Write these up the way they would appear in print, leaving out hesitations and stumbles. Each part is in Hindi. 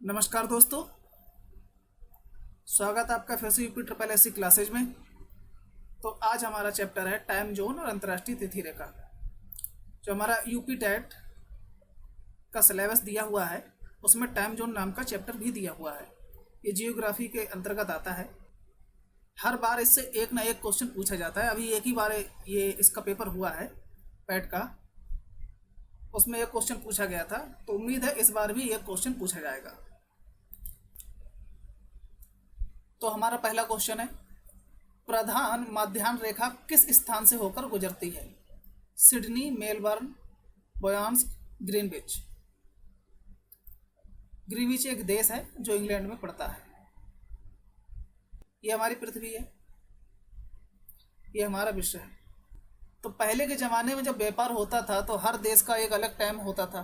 नमस्कार दोस्तों, स्वागत है आपका फिर से यूपी ट्रिपल एससी क्लासेज में। तो आज हमारा चैप्टर है टाइम जोन और अंतर्राष्ट्रीय तिथि रेखा। जो हमारा यूपी टेट का सिलेबस दिया हुआ है उसमें टाइम जोन नाम का चैप्टर भी दिया हुआ है। ये जियोग्राफी के अंतर्गत आता है। हर बार इससे एक ना एक क्वेश्चन पूछा जाता है। अभी एक ही बार ये इसका पेपर हुआ है पैट का, उसमें एक क्वेश्चन पूछा गया था, तो उम्मीद है इस बार भी एक क्वेश्चन पूछा जाएगा। तो हमारा पहला क्वेश्चन है, प्रधान माध्यान्ह रेखा किस स्थान से होकर गुजरती है? सिडनी, मेलबर्न, बोयांस्क, ग्रीनविच। ग्रीनविच एक देश है जो इंग्लैंड में पड़ता है। ये हमारी पृथ्वी है, ये हमारा विश्व है। तो पहले के ज़माने में जब व्यापार होता था तो हर देश का एक अलग टाइम होता था,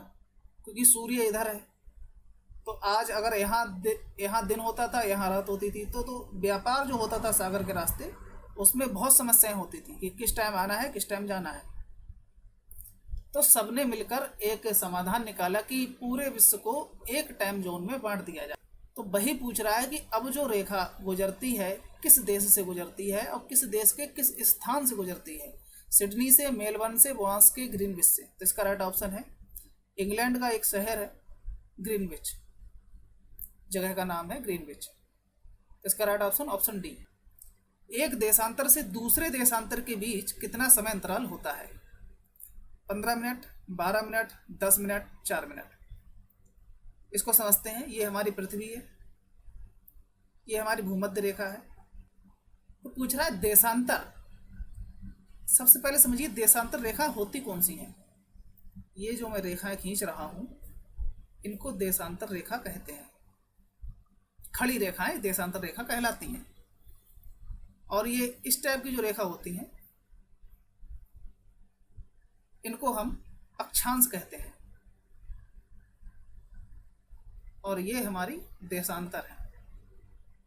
क्योंकि सूर्य इधर है। तो आज अगर यहाँ दिन होता था, यहाँ रात होती थी, तो व्यापार जो होता था सागर के रास्ते, उसमें बहुत समस्याएं होती थी कि किस टाइम आना है, किस टाइम जाना है। तो सबने मिलकर एक समाधान निकाला कि पूरे विश्व को एक टाइम जोन में बांट दिया जाए। तो वही पूछ रहा है कि अब जो रेखा गुजरती है किस देश से गुजरती है और किस देश के किस स्थान से गुजरती है? सिडनी से, मेलबर्न से, बोयांस्क के, ग्रीनविच से। तो इसका राइट ऑप्शन है इंग्लैंड का एक शहर है ग्रीनविच, जगह का नाम है ग्रीनविच। इसका राइट ऑप्शन ऑप्शन डी। एक देशांतर से दूसरे देशांतर के बीच कितना समय अंतराल होता है? 15 मिनट, 12 मिनट, 10 मिनट, 4 मिनट। इसको समझते हैं। ये हमारी पृथ्वी है, ये हमारी भूमध्य रेखा है। तो पूछ रहा है देशांतर। सबसे पहले समझिए देशांतर रेखा होती कौन सी है। ये जो मैं रेखाएं खींच रहा हूं इनको देशांतर रेखा कहते हैं। खड़ी रेखाएं देशांतर रेखा कहलाती हैं। और ये इस टाइप की जो रेखा होती हैं इनको हम अक्षांश कहते हैं। और ये हमारी देशांतर है।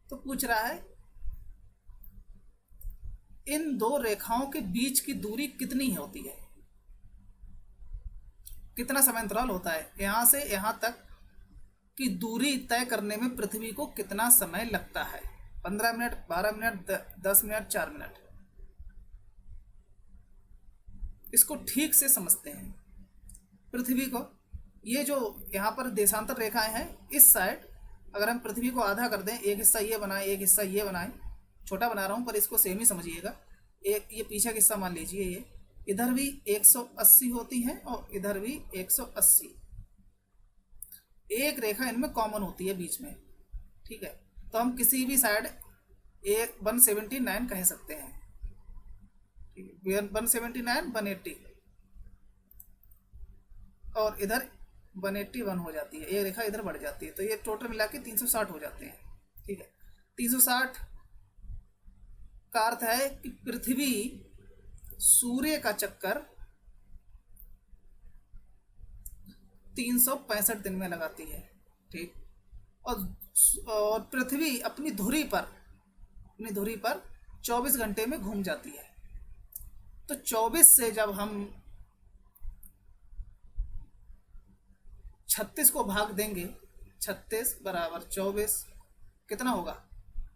तो पूछ रहा है इन दो रेखाओं के बीच की दूरी कितनी होती है, कितना समय अंतराल होता है? यहां से यहां तक की दूरी तय करने में पृथ्वी को कितना समय लगता है? 15 मिनट, 12 मिनट, 10 मिनट, 4 मिनट। इसको ठीक से समझते हैं। पृथ्वी को, ये जो यहाँ पर देशांतर रेखाएं हैं, इस साइड अगर हम पृथ्वी को आधा कर दें, एक हिस्सा ये बनाए, एक हिस्सा ये बनाए, छोटा बना रहा हूँ पर इसको सेम ही समझिएगा। एक ये पीछे का हिस्सा मान लीजिए, ये इधर भी 180 होती है और इधर भी 180। एक रेखा इनमें कॉमन होती है बीच में, ठीक है। तो हम किसी भी साइड 179 कह सकते हैं, ठीक है। 179, 180 और इधर 181 हो जाती है। एक रेखा इधर बढ़ जाती है, तो ये टोटल मिला के 360 हो जाते हैं, ठीक है। 360 का अर्थ है कि पृथ्वी सूर्य का चक्कर 365 दिन में लगाती है, ठीक। और पृथ्वी अपनी धुरी पर 24 घंटे में घूम जाती है। तो 24 से जब हम 36 को भाग देंगे, 36 बराबर 24, कितना होगा?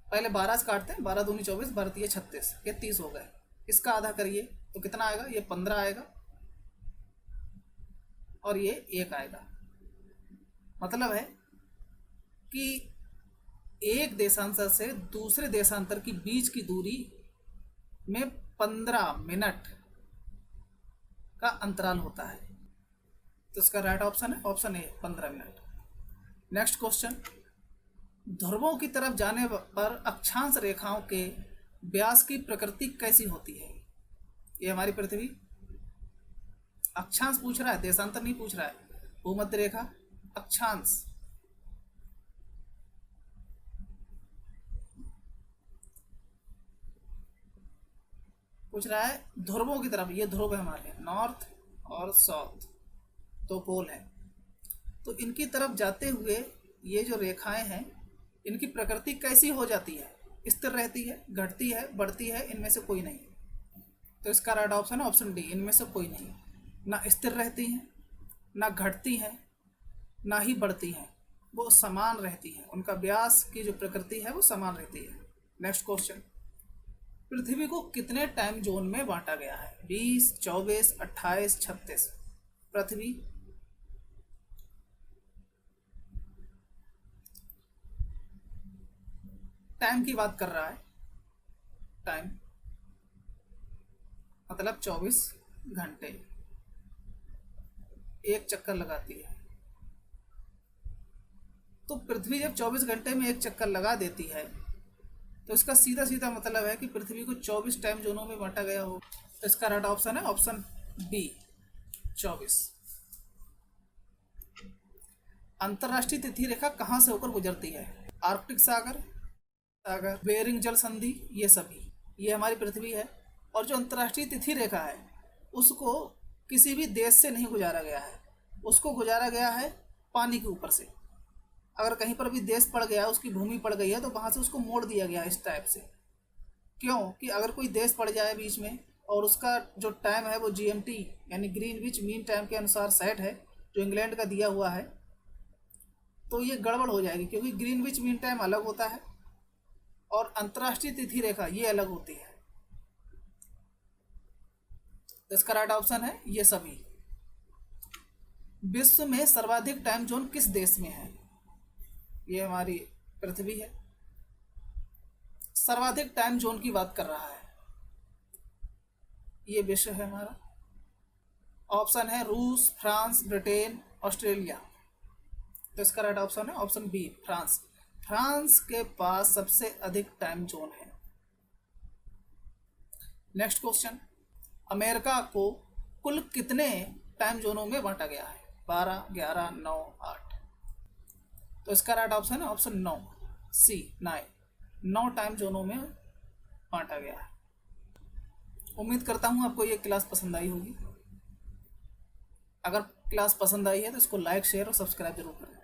पहले 12 से काटते हैं, 12 दूनी 24, 12 तिये 36, ये 30 हो गए। इसका आधा करिए तो कितना आएगा? ये 15 आएगा और ये 1 आएगा। मतलब है कि एक देशांतर से दूसरे देशांतर की बीच की दूरी में 15 मिनट का अंतराल होता है। तो इसका राइट ऑप्शन है option A, 15 minute. Next question, ध्रुवों की तरफ जाने पर अक्षांश रेखाओं के व्यास की प्रकृति कैसी होती है? ये हमारी पृथ्वी। अक्षांश पूछ रहा है, देशांतर नहीं पूछ रहा है। भूमध्य रेखा, अक्षांश। पूछ रहा है ध्रुवों की तरफ। ये ध्रुव है हमारे, नॉर्थ और साउथ, दो पोल हैं। तो इनकी तरफ जाते हुए ये जो रेखाएं हैं इनकी प्रकृति कैसी हो जाती है? स्थिर रहती है, घटती है, बढ़ती है? इनमें से कोई नहीं। तो इसका राइट ऑप्शन है ऑप्शन डी, इनमें से कोई नहीं। ना स्थिर रहती हैं, ना घटती हैं, ना ही बढ़ती हैं। वो समान रहती है, उनका व्यास की जो प्रकृति है वो समान रहती है। नेक्स्ट क्वेश्चन, पृथ्वी को कितने टाइम जोन में बांटा गया है? 20, 24, 28, 36। पृथ्वी टाइम की बात कर रहा है, टाइम मतलब 24 घंटे एक चक्कर लगाती है। तो पृथ्वी जब 24 घंटे में एक चक्कर लगा देती है तो इसका सीधा सीधा मतलब है कि पृथ्वी को 24 टाइम जोनों में बांटा गया हो। तो इसका राइट ऑप्शन है ऑप्शन बी, 24। अंतरराष्ट्रीय तिथि रेखा कहाँ से होकर गुजरती है? आर्कटिक सागर, सागर, बेरिंग जल संधि, ये सभी, ये हमारी पृथ्वी है। और जो अंतर्राष्ट्रीय तिथि रेखा है उसको किसी भी देश से नहीं गुजारा गया है, उसको गुजारा गया है पानी के ऊपर से। अगर कहीं पर भी देश पड़ गया, उसकी भूमि पड़ गई है, तो वहाँ से उसको मोड़ दिया गया इस टाइप से। क्यों कि अगर कोई देश पड़ जाए बीच में और उसका जो टाइम है वो जीएमटी यानी ग्रीनविच मीन टाइम के अनुसार सेट है, जो इंग्लैंड का दिया हुआ है, तो ये गड़बड़ हो जाएगी, क्योंकि ग्रीनविच मीन टाइम अलग होता है और अंतर्राष्ट्रीय तिथि रेखा ये अलग होती है। तो इसका राइट ऑप्शन है ये सभी। विश्व में सर्वाधिक टाइम जोन किस देश में है? ये हमारी पृथ्वी है। सर्वाधिक टाइम जोन की बात कर रहा है, ये विश्व है हमारा। ऑप्शन है रूस, फ्रांस, ब्रिटेन, ऑस्ट्रेलिया। तो इसका राइट ऑप्शन है ऑप्शन बी, फ्रांस। फ्रांस के पास सबसे अधिक टाइम जोन है। नेक्स्ट क्वेश्चन, अमेरिका को कुल कितने टाइम जोनों में बांटा गया है? 12, 11, 9, 8। तो इसका राइट ऑप्शन है ऑप्शन 9, सी, 9। 9 टाइम जोनों में बांटा गया है। उम्मीद करता हूँ आपको ये क्लास पसंद आई होगी। अगर क्लास पसंद आई है तो इसको लाइक, शेयर और सब्सक्राइब जरूर करें।